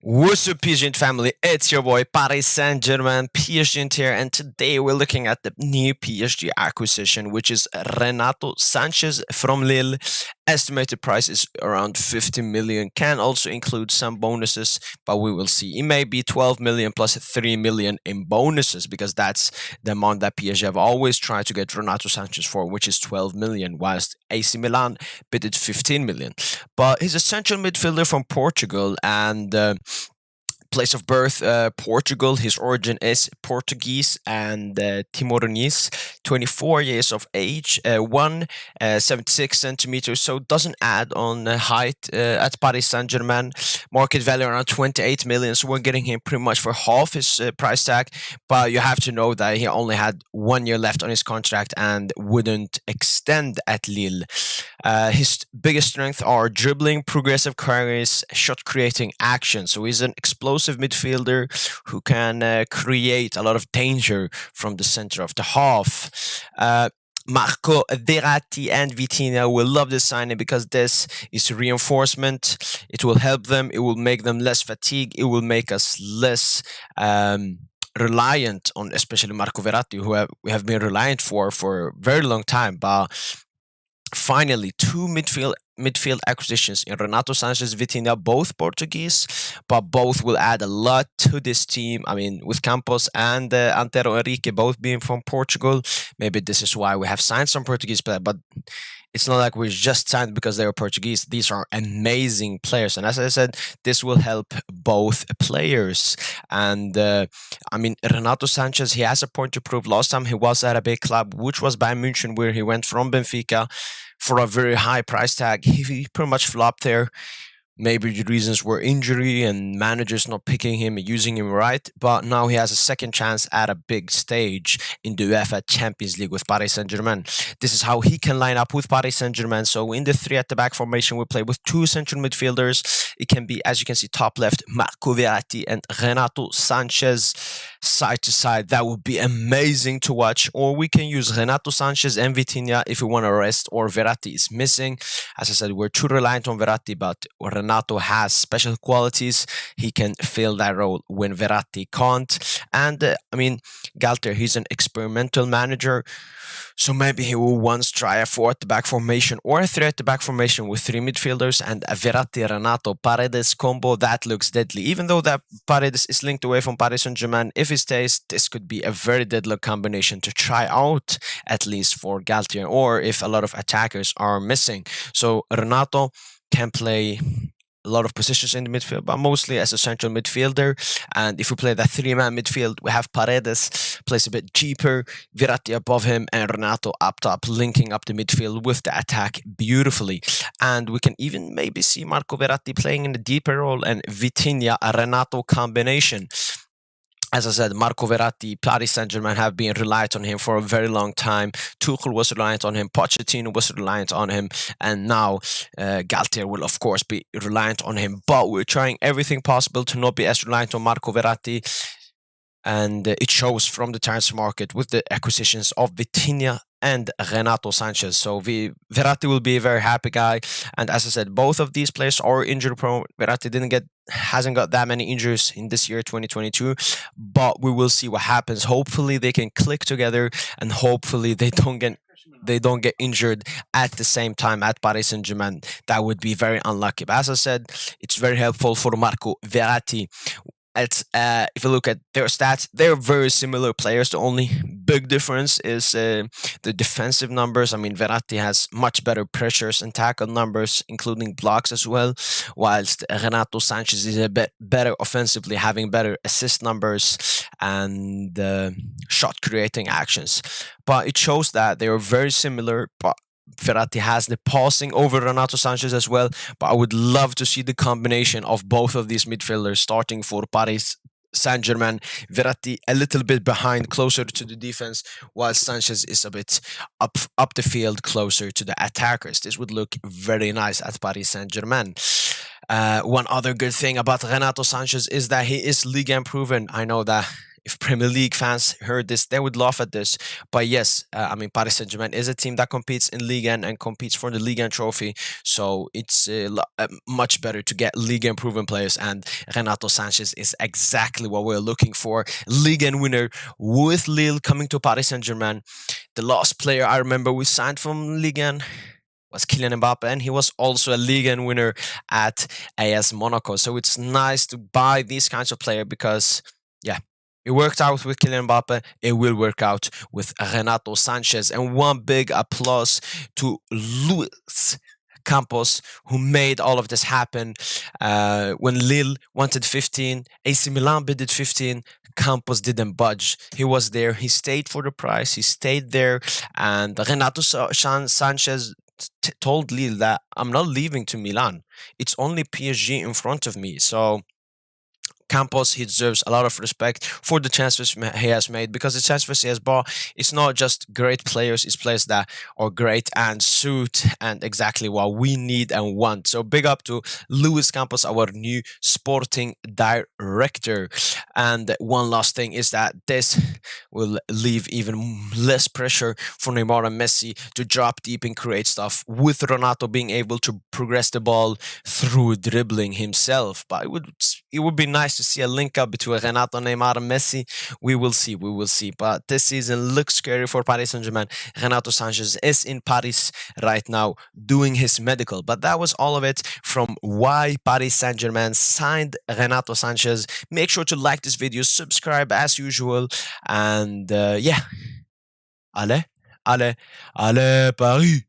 What's up, PSGINT family? It's your boy Paris Saint-Germain, PSGINT here, and today we're looking at the new PSG acquisition, which is Renato Sanches from Lille. Estimated price is around 50 million. Can also include some bonuses, but we will see. It may be 12 million plus 3 million in bonuses because that's the amount that PSG have always tried to get Renato Sanches for, which is 12 million, whilst AC Milan bid it 15 million. But he's a central midfielder from Portugal and place of birth, Portugal. His origin is Portuguese and Timoronese. 24 years of age, 176 centimeters, so doesn't add on height at Paris Saint-Germain. Market value around 28 million, so we're getting him pretty much for half his price tag. But you have to know that he only had 1 year left on his contract and wouldn't extend at Lille. His biggest strengths are dribbling, progressive carries, shot creating action. So he's an explosive midfielder who can create a lot of danger from the center of the half. Marco Verratti and Vitinha will love this signing because this is reinforcement. It will help them. It will make them less fatigued. It will make us less reliant on, especially Marco Verratti, who we have been reliant for a very long time. But finally, two midfield acquisitions in Renato Sanches, Vitinha, both Portuguese, but both will add a lot to this team. I mean, with Campos and Antero Henrique both being from Portugal, maybe this is why we have signed some Portuguese players, but it's not like we just signed because they were Portuguese. These are amazing players. And as I said, this will help both players. And I mean, Renato Sanches, he has a point to prove. Last time he was at a big club, which was Bayern München, where he went from Benfica for a very high price tag. He pretty much flopped there. Maybe the reasons were injury and managers not picking him and using him right. But now he has a second chance at a big stage in the UEFA Champions League with Paris Saint-Germain. This is how he can line up with Paris Saint-Germain. So in the three at the back formation, we play with two central midfielders. It can be, as you can see, top left, Marco Verratti and Renato Sanches side to side. That would be amazing to watch. Or we can use Renato Sanches and Vitinha if we want to rest or Verratti is missing. As I said, we're too reliant on Verratti, but Renato has special qualities. He can fill that role when Verratti can't. And I mean, Galtier, he's an experimental manager. So maybe he will once try a four at the back formation or a three at the back formation with three midfielders and a Verratti Renato Paredes combo. That looks deadly. Even though that Paredes is linked away from Paris Saint-Germain, if he stays, this could be a very deadly combination to try out, at least for Galtier, or if a lot of attackers are missing. So Renato can play a lot of positions in the midfield, but mostly as a central midfielder. And if we play that three-man midfield, we have Paredes, plays a bit cheaper, Verratti above him, and Renato up top, linking up the midfield with the attack beautifully. And we can even maybe see Marco Verratti playing in a deeper role and Vitinha, a Renato combination. As I said, Marco Verratti, Paris Saint-Germain have been reliant on him for a very long time. Tuchel was reliant on him, Pochettino was reliant on him, and now Galtier will, of course, be reliant on him. But we're trying everything possible to not be as reliant on Marco Verratti, and it shows from the transfer market with the acquisitions of Vitinha and Renato Sanches. So Verratti will be a very happy guy. And as I said, both of these players are injury prone. Verratti hasn't got that many injuries in this year 2022, but we will see what happens. Hopefully they can click together, and hopefully they don't get injured at the same time at Paris Saint-Germain. That would be very unlucky. But as I said, it's very helpful for Marco Verratti. If you look at their stats, they're very similar players. The only big difference is the defensive numbers. I mean, Verratti has much better pressures and tackle numbers, including blocks as well, whilst Renato Sanches is a bit better offensively, having better assist numbers and shot creating actions. But it shows that they are very similar, but Verratti has the passing over Renato Sanches as well, but I would love to see the combination of both of these midfielders starting for Paris Saint-Germain. Verratti a little bit behind, closer to the defense, while Sanchez is a bit up the field, closer to the attackers. This would look very nice at Paris Saint-Germain. One other good thing about Renato Sanches is that he is league proven. I know that If Premier League fans heard this, they would laugh at this. But yes, I mean, Paris Saint-Germain is a team that competes in Ligue 1 and competes for the Ligue 1 trophy. So it's much better to get Ligue 1 proven players. And Renato Sanches is exactly what we're looking for. Ligue 1 winner with Lille coming to Paris Saint-Germain. The last player I remember we signed from Ligue 1 was Kylian Mbappe, and he was also a Ligue 1 winner at AS Monaco. So it's nice to buy these kinds of players because, yeah, it worked out with Kylian Mbappe. It will work out with Renato Sanches. And one big applause to Luis Campos, who made all of this happen. When Lille wanted 15, AC Milan bidded 15. Campos didn't budge. He was there. He stayed for the price. He stayed there. And Renato Sanches told Lille that I'm not leaving to Milan. It's only PSG in front of me. So Campos, he deserves a lot of respect for the transfers he has made, because the transfers he has bought, it's not just great players, it's players that are great and suit and exactly what we need and want. So big up to Luis Campos, our new sporting director. And one last thing is that this will leave even less pressure for Neymar and Messi to drop deep and create stuff, with Renato being able to progress the ball through dribbling himself. But it would be nice to see a link up between Renato, Neymar, and Messi. We will see. We will see. But this season looks scary for Paris Saint-Germain. Renato Sanches is in Paris right now doing his medical. But that was all of it from why Paris Saint-Germain signed Renato Sanches. Make sure to like this video, subscribe as usual, and yeah. Allez, allez, allez, Paris!